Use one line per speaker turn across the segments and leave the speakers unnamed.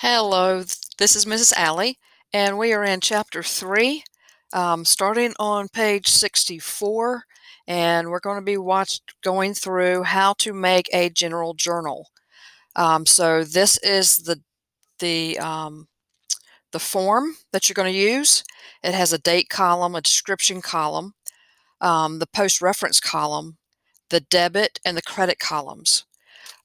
Hello, this is Mrs. Alley, and we are in Chapter 3, starting on page 64, and we're going to be going through how to make a general journal. So this is the form that you're going to use. It has a date column, a description column, the post reference column, the debit and the credit columns.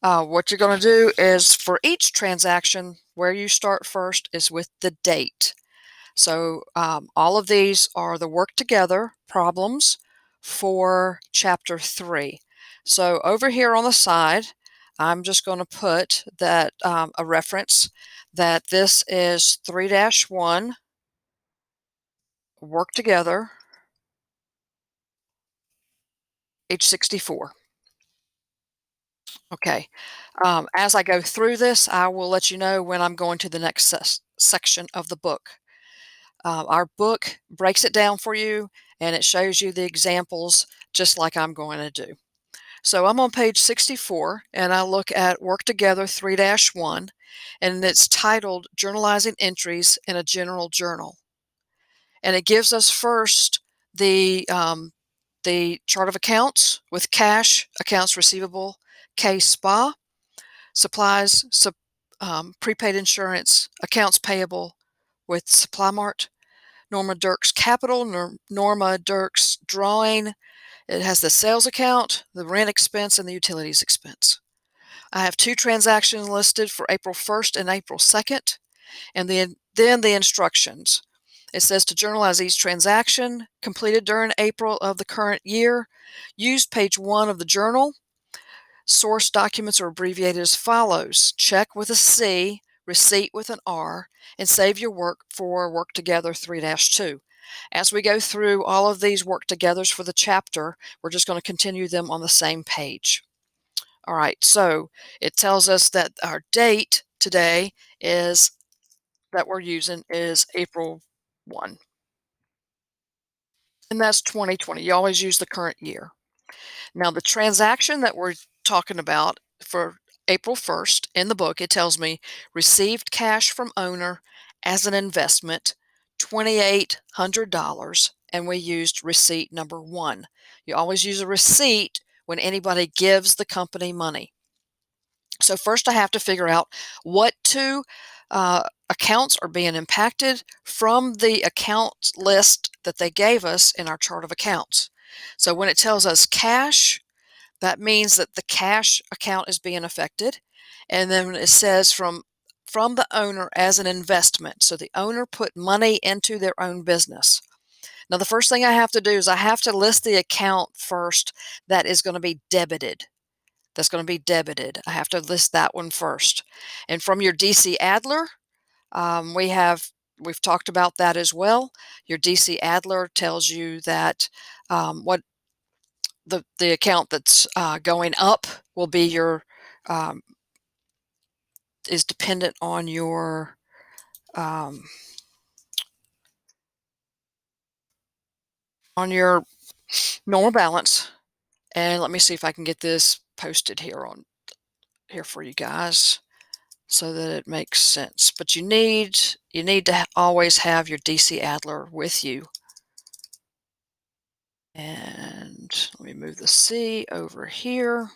What you're going to do is for each transaction, where you start first is with the date. So all of these are the work together problems for chapter 3. So over here on the side, I'm just going to put that a reference that this is 3-1 work together, age 64. Okay. As I go through this, I will let you know when I'm going to the next section of the book. Our book breaks it down for you and it shows you the examples just like I'm going to do. So I'm on page 64 and I look at Work Together 3-1 and it's titled Journalizing Entries in a General Journal. And it gives us first the chart of accounts with cash, accounts receivable, K-SPA, supplies, prepaid insurance, accounts payable with Supply Mart, Norma Dirks Capital, Norma Dirks Drawing. It has the sales account, the rent expense, and the utilities expense. I have 2 transactions listed for April 1st and April 2nd, and then the instructions. It says to journalize each transaction completed during April of the current year. Use page 1 of the journal. Source documents are abbreviated as follows. Check with a C, receipt with an R, and save your work for Work Together 3-2. As we go through all of these work togethers for the chapter, we're just going to continue them on the same page. All right, so it tells us that our date today is that we're using is April 1. And that's 2020. You always use the current year. Now, the transaction that we're talking about for April 1st in the book, it tells me received cash from owner as an investment, $2,800, and we used receipt number 1. You always use a receipt when anybody gives the company money. So first I have to figure out what 2 accounts are being impacted from the account list that they gave us in our chart of accounts. So when it tells us cash, that means that the cash account is being affected. And then it says from the owner as an investment. So the owner put money into their own business. Now, the first thing I have to do is I have to list the account first that is going to be debited. That's going to be debited. I have to list that one first. And from your DC Adler, we've talked about that as well. Your DC Adler tells you that what the account that's going up will be your um, is dependent um, on your normal balance. And let me see if I can get this posted here for you guys so that it makes sense. But you need to always have your DC Adler with you. And let me move the C over here.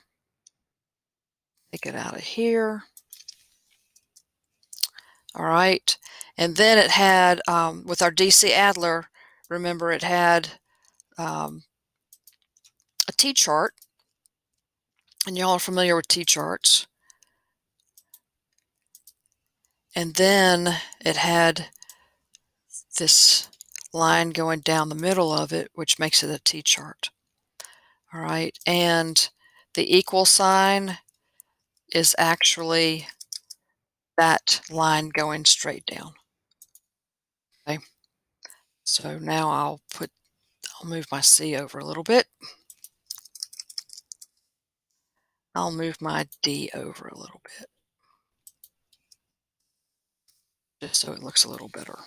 Take it out of here. All right. And then it had, with our DC Adler, remember it had a T-chart. And y'all are familiar with T-charts. And then it had this line going down the middle of it, which makes it a T-chart. All right. And the equal sign is actually that line going straight down. Okay. So now I'll move my C over a little bit. I'll move my D over a little bit, just so it looks a little better.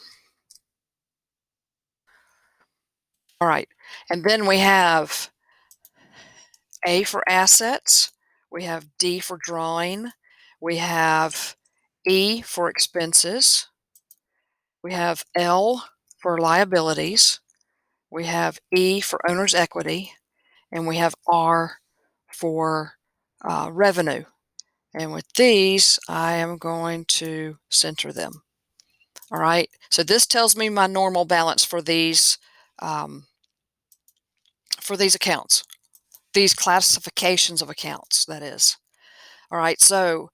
All right. And then we have A for assets. We have D for drawing. We have E for expenses. We have L for liabilities. We have E for owner's equity. And we have R for revenue. And with these, I am going to center them. All right. So this tells me my normal balance um, for these accounts, these classifications of accounts, that is. All right. So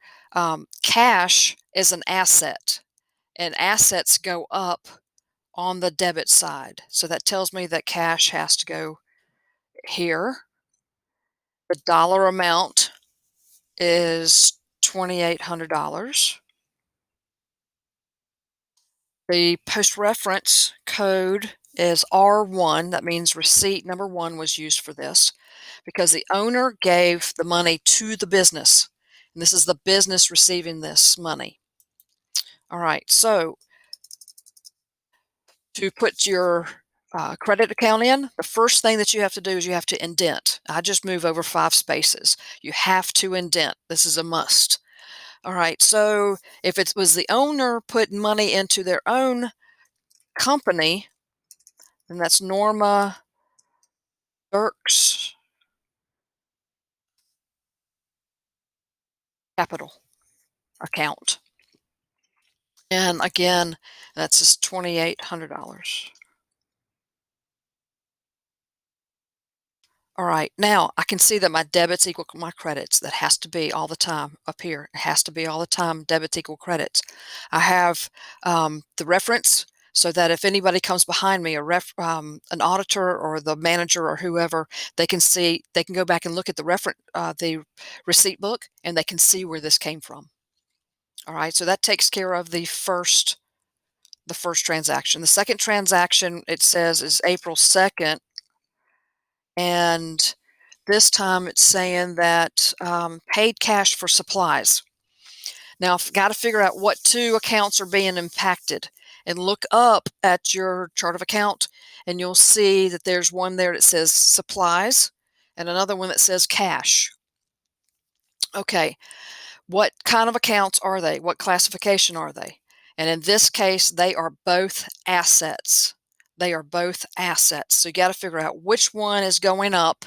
cash is an asset, and assets go up on the debit side. So that tells me that cash has to go here. The dollar amount is $2,800. The post reference code is R1. That means receipt number 1 was used for this because the owner gave the money to the business. And this is the business receiving this money. All right, so to put your credit account in, the first thing that you have to do is you have to indent. I just move over 5 spaces. You have to indent. This is a must. All right, so if it was the owner putting money into their own company, then that's Norma Dirks Capital account. And again, that's just $2,800. All right, now I can see that my debits equal my credits. That has to be all the time up here. It has to be all the time debits equal credits. I have the reference so that if anybody comes behind me, an auditor or the manager or whoever, they can see, they can go back and look at the receipt book, and they can see where this came from. All right, so that takes care of the first transaction. The second transaction, it says, is April 2nd, and this time it's saying that paid cash for supplies. Now, I've got to figure out what 2 accounts are being impacted, and look up at your chart of account, and you'll see that there's one there that says supplies and another one that says cash. Okay, what kind of accounts are they? What classification are they? And in this case, they are both assets. They are both assets. So you got to figure out which one is going up,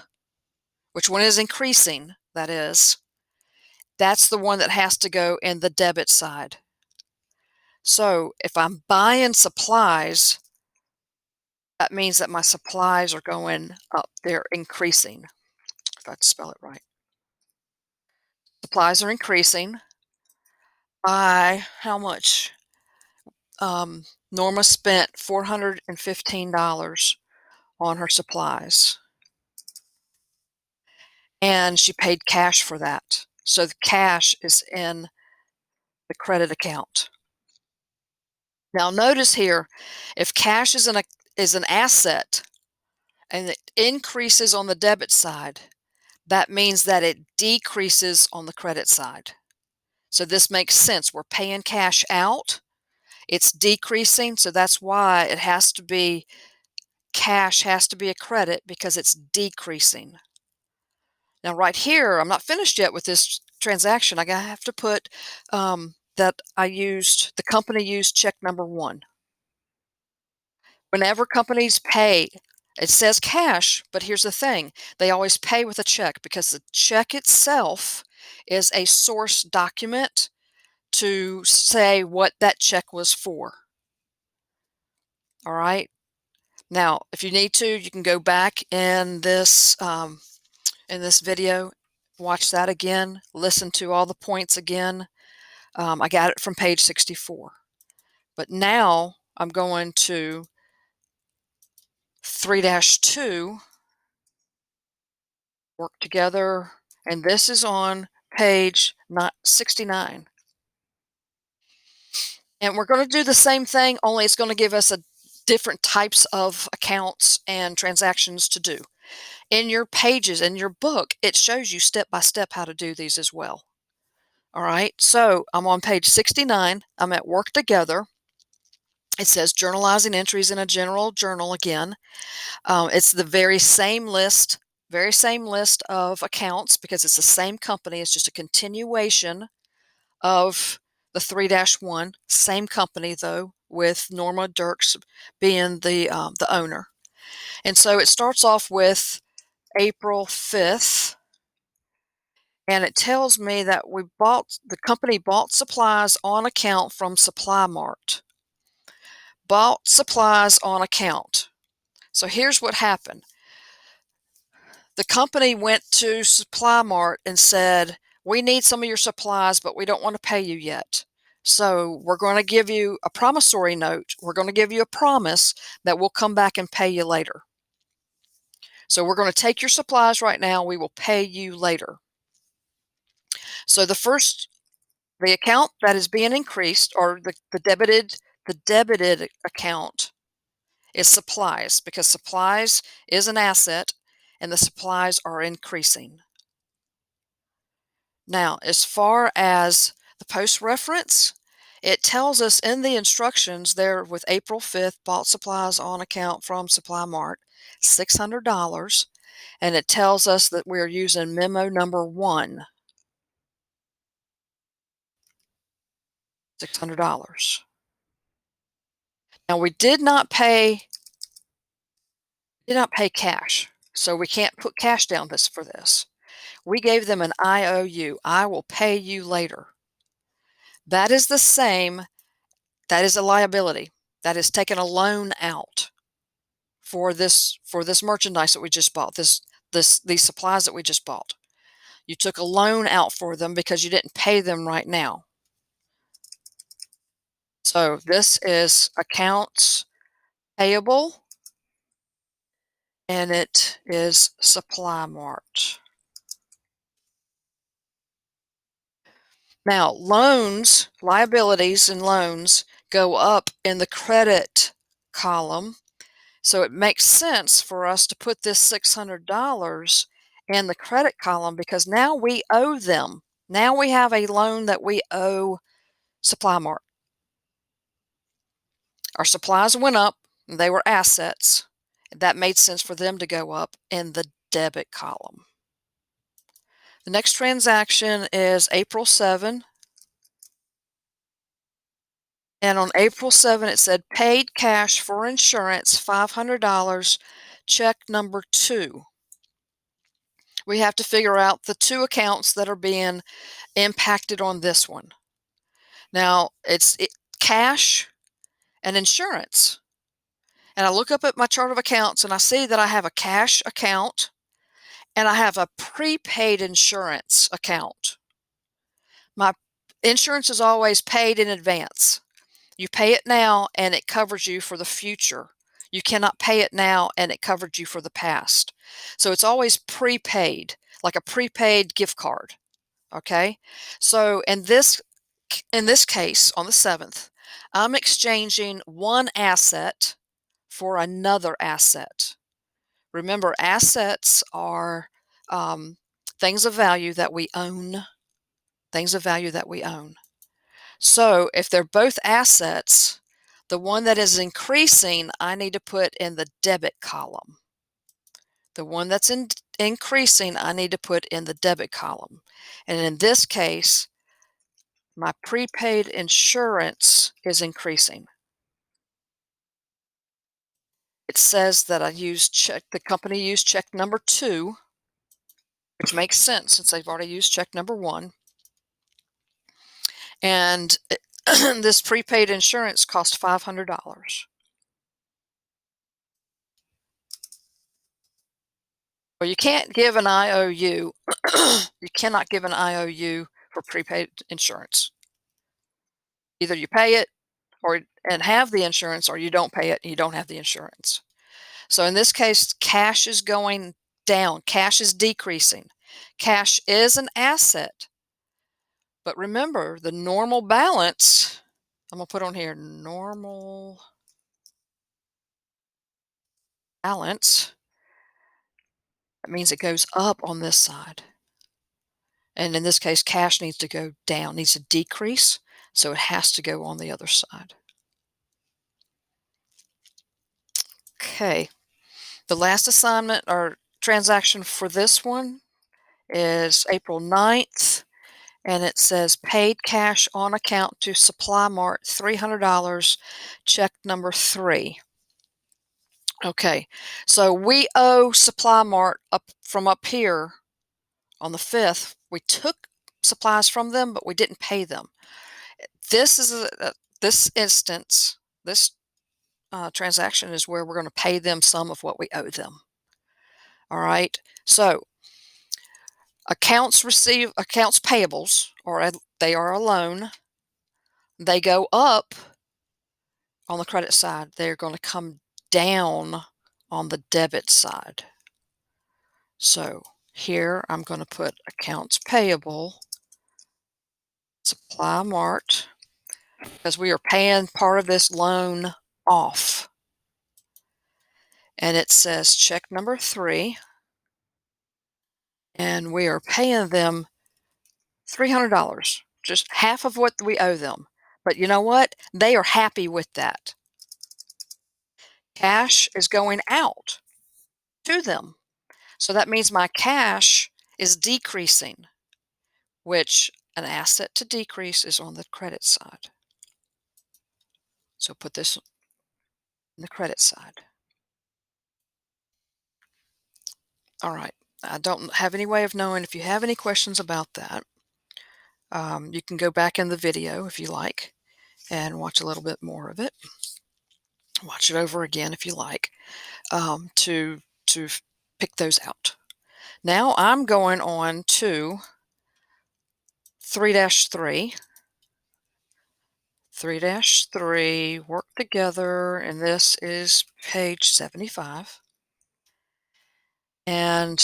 which one is increasing, that is. That's the one that has to go in the debit side. So if I'm buying supplies, that means that my supplies are going up. They're increasing, if I spell it right. Supplies are increasing by how much? Norma spent $415 on her supplies, and she paid cash for that. So the cash is in the credit account. Now notice here, if cash is an asset and it increases on the debit side, that means that it decreases on the credit side. So this makes sense. We're paying cash out. It's decreasing, so that's why it has to be cash has to be a credit because it's decreasing. Now right here, I'm not finished yet with this transaction. I have to put that the company used check number 1. Whenever companies pay, it says cash, but here's the thing. They always pay with a check because the check itself is a source document to say what that check was for. All right. Now, if you need to, you can go back in this video, watch that again, listen to all the points again. I got it from page 64. But now I'm going to 3-2, work together, and this is on page 69. And we're going to do the same thing, only it's going to give us different types of accounts and transactions to do. In your pages, in your book, it shows you step by step how to do these as well. All right, so I'm on page 69. I'm at work together. It says journalizing entries in a general journal again. It's the very same list of accounts because it's the same company. It's just a continuation of the 3-1, same company though, with Norma Dirks being the owner. And so it starts off with April 5th, and it tells me that the company bought supplies on account from Supply Mart. Bought supplies on account. So here's what happened. The company went to Supply Mart and said, we need some of your supplies, but we don't want to pay you yet. So we're going to give you a promissory note. We're going to give you a promise that we'll come back and pay you later. So we're going to take your supplies right now. We will pay you later. So the account that is being increased, or the debited account, is supplies, because supplies is an asset and the supplies are increasing. Now, as far as the post reference, it tells us in the instructions there with April 5th, bought supplies on account from Supply Mart, $600, and it tells us that we're using memo number 1, $600. Now, we did not pay cash, so we can't put cash down for this. We gave them an IOU. I will pay you later. That is the same. That is a liability. That is taking a loan out for this merchandise that we just bought. These supplies that we just bought. You took a loan out for them because you didn't pay them right now. So this is accounts payable, and it is Supply Mart. Now, loans, liabilities and loans go up in the credit column. So it makes sense for us to put this $600 in the credit column, because now we owe them. Now we have a loan that we owe Supply Mart. Our supplies went up, and they were assets. That made sense for them to go up in the debit column. The next transaction is April 7. And on April 7, it said paid cash for insurance, $500, check number 2. We have to figure out the 2 accounts that are being impacted on this one. Now, it's cash and insurance. And I look up at my chart of accounts and I see that I have a cash account and I have a prepaid insurance account. My insurance is always paid in advance. You pay it now and it covers you for the future. You cannot pay it now and it covered you for the past. So it's always prepaid, like a prepaid gift card. Okay? So in this case, on the 7th, I'm exchanging one asset for another asset. Remember, assets are things of value that we own. Things of value that we own. So if they're both assets, the one that is increasing, I need to put in the debit column. The one that's increasing, I need to put in the debit column. And in this case, my prepaid insurance is increasing. It says that the company used check number 2, which makes sense since they've already used check number 1. And this prepaid insurance cost $500. Well, you can't give an IOU. You cannot give an IOU for prepaid insurance. Either you pay it and have the insurance, or you don't pay it and you don't have the insurance. So in this case, cash is going down. Cash is decreasing. Cash is an asset. But remember, the normal balance, I'm going to put on here, normal balance. That means it goes up on this side. And in this case, cash needs to go down, needs to decrease. So it has to go on the other side. Okay. The last assignment or transaction for this one is April 9th. and it says paid cash on account to Supply Mart, $300, check number 3. Okay, so we owe Supply Mart up from up here on the 5th. We took supplies from them, but we didn't pay them. This is this instance, this transaction is where we're going to pay them some of what we owe them. All right. So accounts payables, or they are a loan. They go up on the credit side. They're going to come down on the debit side. So here I'm going to put accounts payable, Supply Mart, because we are paying part of this loan off. And it says check number 3, and we are paying them $300, just half of what we owe them. But you know what? They are happy with that. Cash is going out to them. So that means my cash is decreasing, which an asset to decrease is on the credit side. So put this on the credit side. All right. I don't have any way of knowing if you have any questions about that. You can go back in the video if you like and watch a little bit more of it. Watch it over again if you like, to pick those out. Now I'm going on to 3-3. 3-3, work together, and this is page 75. And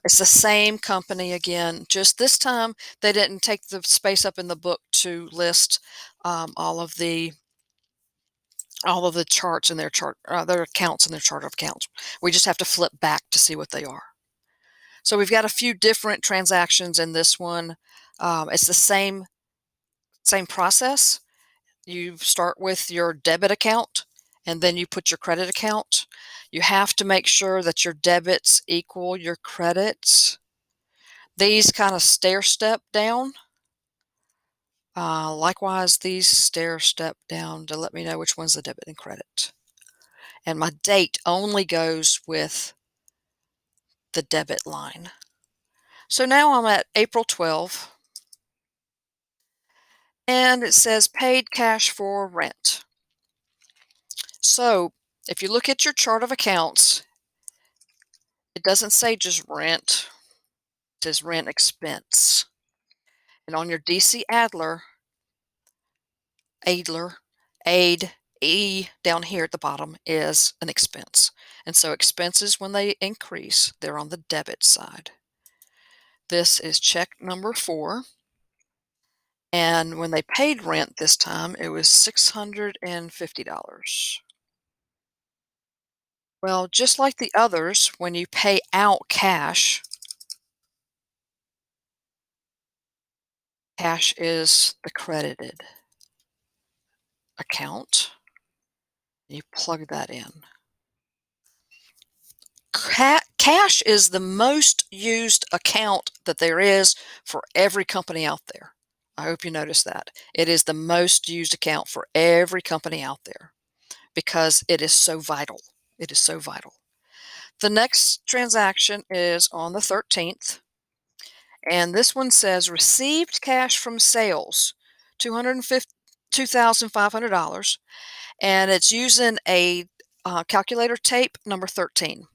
it's the same company again, just this time they didn't take the space up in the book to list all of the charts in their their accounts in their chart of accounts. We just have to flip back to see what they are. So we've got a few different transactions in this one. It's the same process. You start with your debit account and then you put your credit account. You have to make sure that your debits equal your credits. These kind of stair step down. Likewise, these stair step down to let me know which one's the debit and credit. And my date only goes with the debit line. So now I'm at April 12, and it says paid cash for rent. So if you look at your chart of accounts, it doesn't say just rent, it says rent expense. And on your DC Adler, aid, E down here at the bottom is an expense. And so expenses, when they increase, they're on the debit side. This is check number 4. And when they paid rent this time, it was $650. Well, just like the others, when you pay out cash, cash is the credited account. You plug that in. Cash is the most used account that there is for every company out there. I hope you notice that. It is the most used account for every company out there because it is so vital. It is so vital. The next transaction is on the 13th, and this one says received cash from sales, $2,500, and it's using a calculator tape number 13.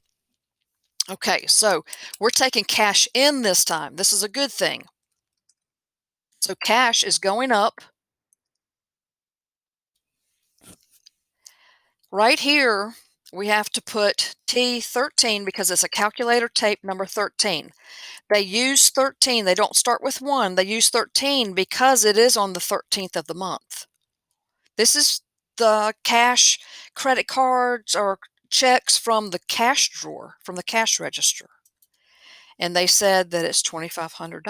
Okay, so we're taking cash in this time. This is a good thing. So cash is going up. Right here, we have to put T13 because it's a calculator tape number 13. They use 13. They don't start with 1. They use 13 because it is on the 13th of the month. This is the cash credit cards or checks from the cash drawer, from the cash register. And they said that it's $2,500.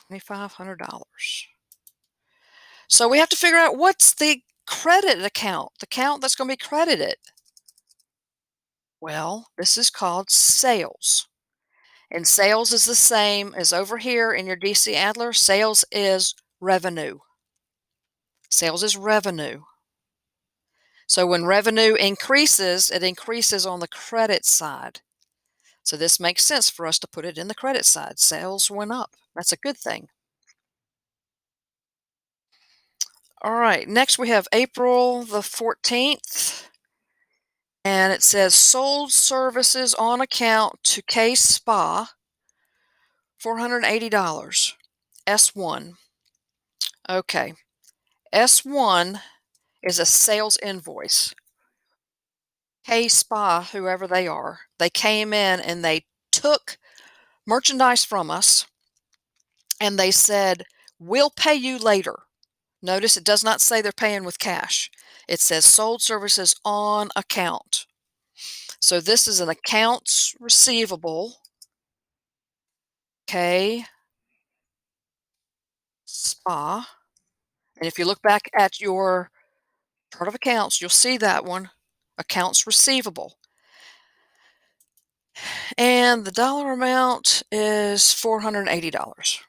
$2,500. So we have to figure out what's the credit account, the account that's going to be credited. Well, this is called sales. And sales is the same as over here in your DC Adler. Sales is revenue. Sales is revenue. So when revenue increases, it increases on the credit side. So this makes sense for us to put it in the credit side. Sales went up. That's a good thing. All right, next we have April the 14th, and it says sold services on account to K Spa, $480. S1. Okay. S1 is a sales invoice. K Spa, whoever they are, they came in and they took merchandise from us and they said, "We'll pay you later." Notice it does not say they're paying with cash. It says sold services on account. So this is an accounts receivable. K Spa. And if you look back at your chart of accounts, you'll see that one, accounts receivable. And the dollar amount is $480.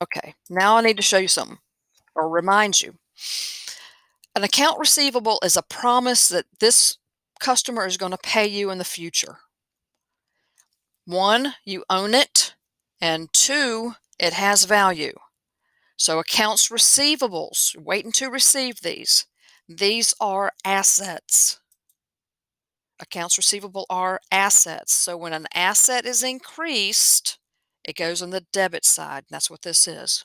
Okay, now I need to show you something or remind you. An account receivable is a promise that this customer is going to pay you in the future. One, you own it, and two, it has value. So accounts receivables, waiting to receive these. These are assets. Accounts receivable are assets. So when an asset is increased, it goes on the debit side. That's what this is.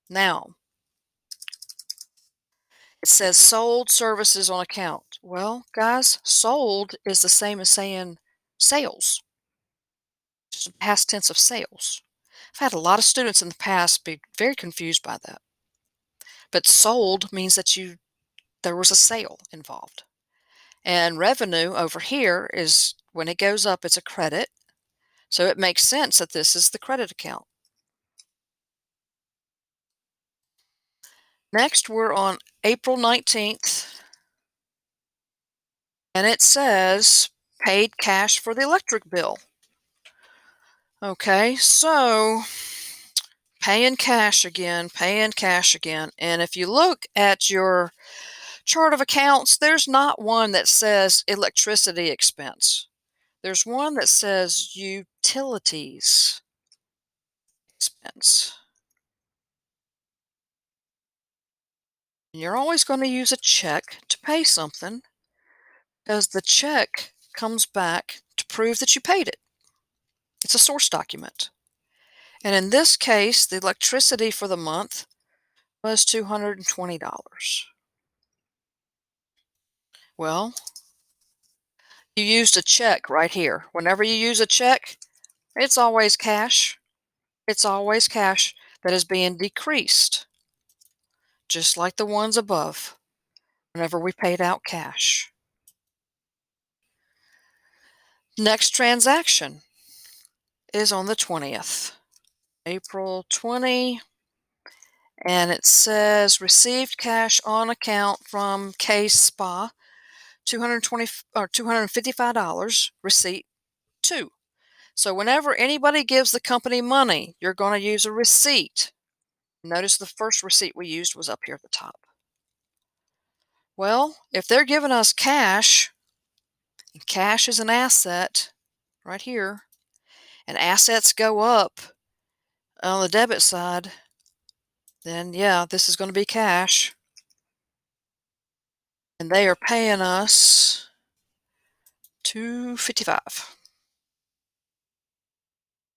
Now, it says sold services on account. Well, guys, sold is the same as saying sales, just a past tense of sales. I've had a lot of students in the past be very confused by that. But sold means that there was a sale involved. And revenue over here is when it goes up, it's a credit. So it makes sense that this is the credit account. Next, we're on April 19th, and it says paid cash for the electric bill. Okay, so paying cash again, paying cash again. And if you look at your chart of accounts, there's not one that says electricity expense. There's one that says utilities expense. And you're always going to use a check to pay something because the check comes back to prove that you paid it. It's a source document. And in this case, the electricity for the month was $220. Well, you used a check right here. Whenever you use a check, it's always cash. It's always cash that is being decreased, just like the ones above, whenever we paid out cash. Next transaction is on the 20th, April 20, and it says received cash on account from K Spa, $255, receipt 2. So whenever anybody gives the company money, you're going to use a receipt. Notice the first receipt we used was up here at the top. Well, if they're giving us cash, and cash is an asset right here, and assets go up on the debit side, then yeah, this is going to be cash. And they are paying us $255.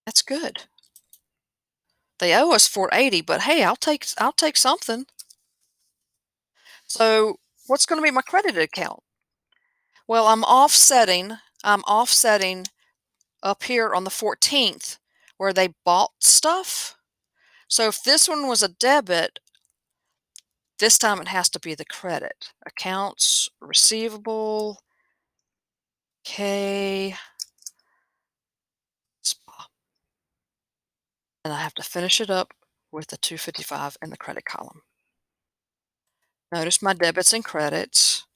That's good. They owe us $480, but hey, I'll take something. So what's going to be my credited account? Well, I'm offsetting up here on the 14th where they bought stuff. So if this one was a debit, this time it has to be the credit. Accounts receivable, K Spa. And I have to finish it up with the 255 in the credit column. Notice my debits and credits,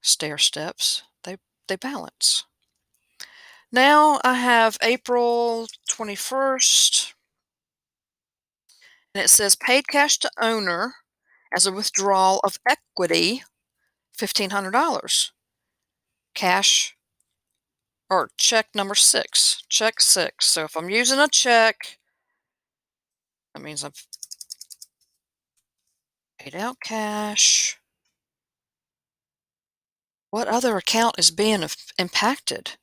stair steps, they balance. Now I have April 21st, and it says paid cash to owner as a withdrawal of equity, $1,500. Cash or check number 6, check 6. So if I'm using a check, that means I've paid out cash. What other account is being impacted?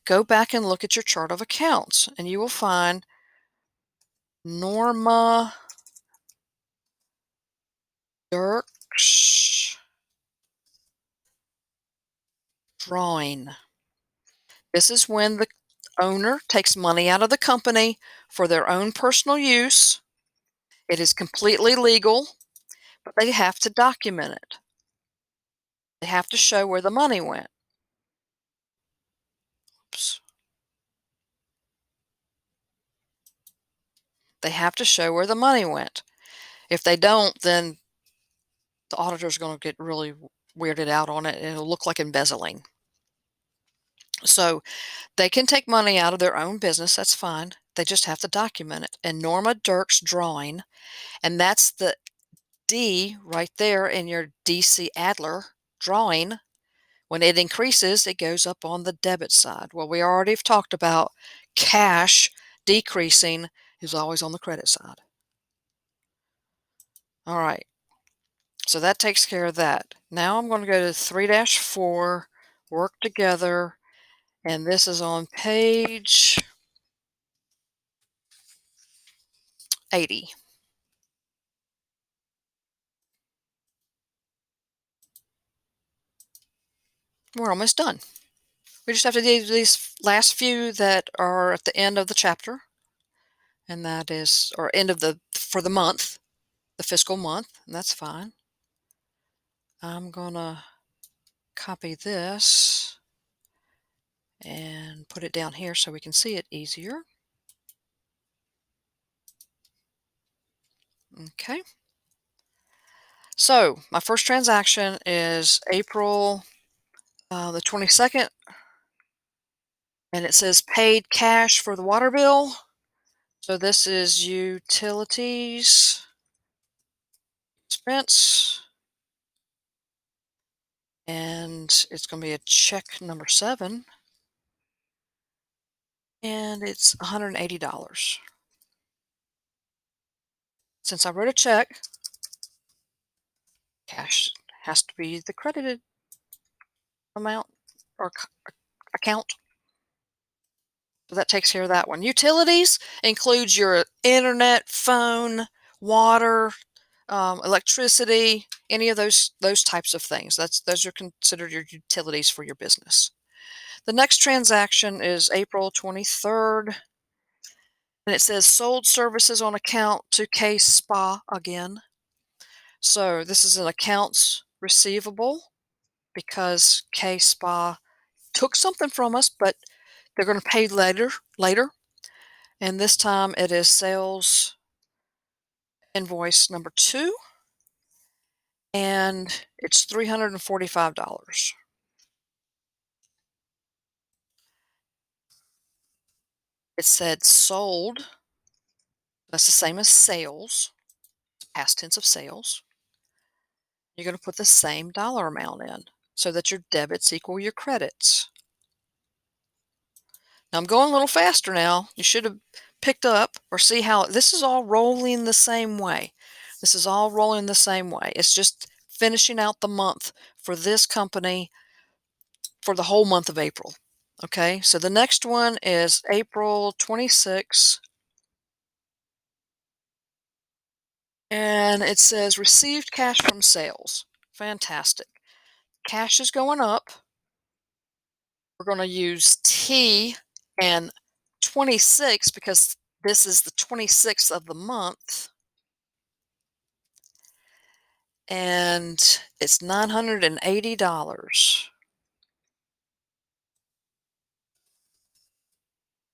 Go back and look at your chart of accounts, and you will find Norma Dirks drawing. This is when the owner takes money out of the company for their own personal use. It is completely legal, but they have to document it. They have to show where the money went. Oops. They have to show where the money went. If they don't, then the auditor's going to get really weirded out on it, and it'll look like embezzling. So they can take money out of their own business, that's fine. They just have to document it. And Norma Dirks drawing, and that's the D right there in your DC Adler drawing. When it increases, it goes up on the debit side. Well, we already have talked about cash decreasing is always on the credit side. All right, so that takes care of that. Now I'm going to go to 3-4, work together, and this is on page 80. We're almost done. We just have to do these last few that are at the end of the chapter, and that is, or end of for the month, the fiscal month, and that's fine. I'm gonna copy this and put it down here so we can see it easier. Okay. So my first transaction is April the 22nd, and it says paid cash for the water bill. So this is utilities expense, and it's going to be a check number 7, and it's $180. Since I wrote a check, cash has to be the credited amount or account. So that takes care of that one. Utilities includes your internet, phone, water, electricity, any of those types of things. Those are considered your utilities for your business. The next transaction is April 23rd, and it says sold services on account to Case Spa again. So this is an accounts receivable because Case Spa took something from us, but they're going to pay later. And this time it is sales invoice number 2, and it's $345. It said sold. That's the same as sales, past tense of sales. You're going to put the same dollar amount in so that your debits equal your credits. Now I'm going a little faster now. You should have picked up or see how this is all rolling the same way. This is all rolling the same way. It's just finishing out the month for this company for the whole month of April. Okay, so the next one is April 26, and it says received cash from sales. Fantastic. Cash is going up. We're going to use T and 26 because this is the 26th of the month. And it's $980.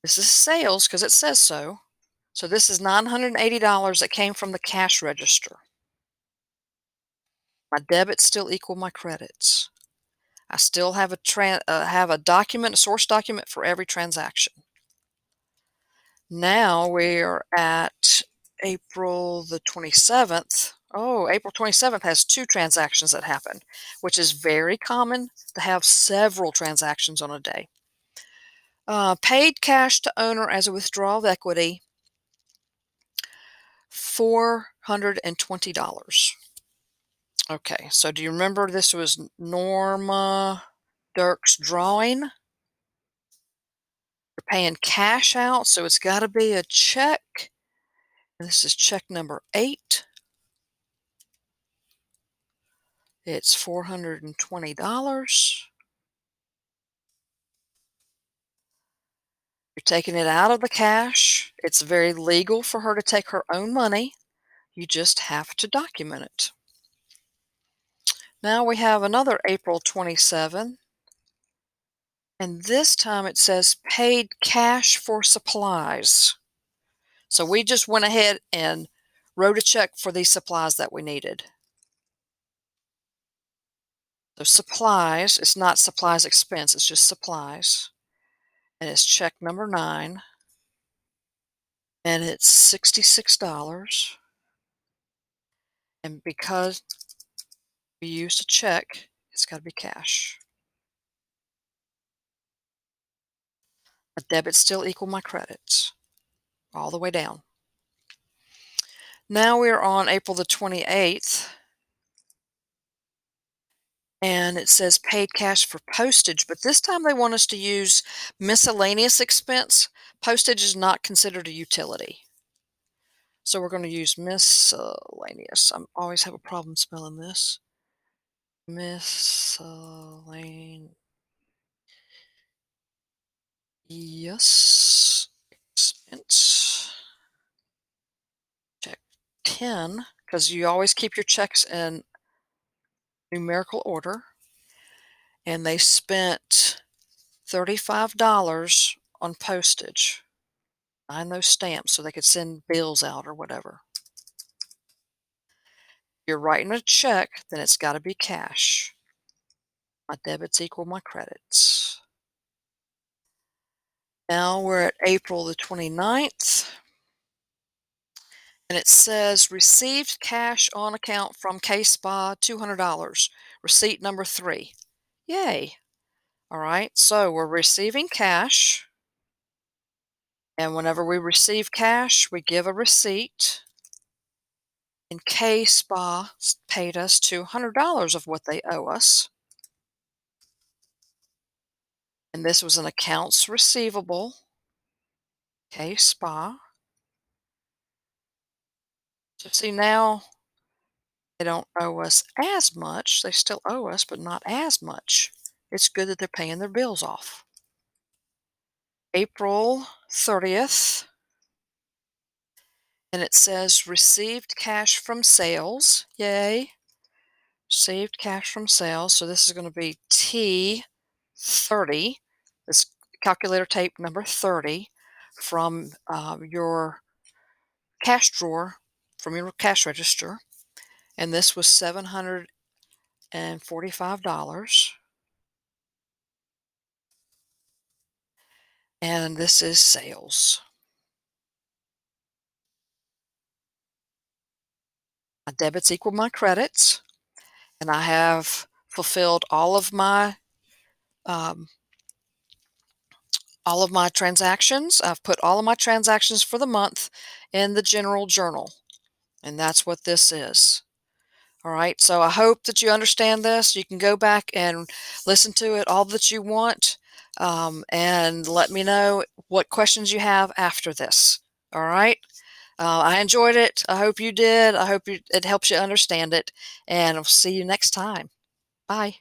This is sales because it says so. So this is $980 that came from the cash register. My debits still equal my credits. I still have have a document, a source document for every transaction. Now we're at April the 27th. Oh, April 27th has 2 transactions that happen, which is very common to have several transactions on a day. Paid cash to owner as a withdrawal of equity, $420. Okay, so do you remember this was Norma Dirk's drawing? You're paying cash out, so it's got to be a check. This is check number 8. It's $420. You're taking it out of the cash. It's very legal for her to take her own money. You just have to document it. Now we have another April 27, and this time it says paid cash for supplies. So we just went ahead and wrote a check for these supplies that we needed. So supplies, it's not supplies expense, it's just supplies. And it's check number 9. And it's $66. And because we used a check, it's got to be cash. A debit still equal my credits all the way down. Now we're on April the 28th. And it says paid cash for postage, but this time they want us to use miscellaneous expense. Postage is not considered a utility. So we're going to use miscellaneous. I always have a problem spelling this. Miscellaneous expense. Check 10, because you always keep your checks in numerical order. And they spent $35 on postage. Buying those stamps so they could send bills out or whatever. You're writing a check, then it's got to be cash. My debits equal my credits. Now we're at April the 29th, and it says received cash on account from K-Spa, $200. Receipt number 3. Yay. All right, so we're receiving cash, and whenever we receive cash, we give a receipt. And K-Spa paid us $200 of what they owe us. And this was an accounts receivable, K-Spa. So see, now they don't owe us as much. They still owe us, but not as much. It's good that they're paying their bills off. April 30th, and it says received cash from sales. Yay. Received cash from sales. So this is going to be T30. This calculator tape number 30 from your cash drawer, from your cash register. And this was $745. And this is sales. My debits equal my credits, and I have fulfilled um, all of my transactions. I've put all of my transactions for the month in the general journal, and that's what this is. All right, so I hope that you understand this. You can go back and listen to it all that you want, and let me know what questions you have after this. All right. I enjoyed it. I hope you did. I hope it helps you understand it, and I'll see you next time. Bye.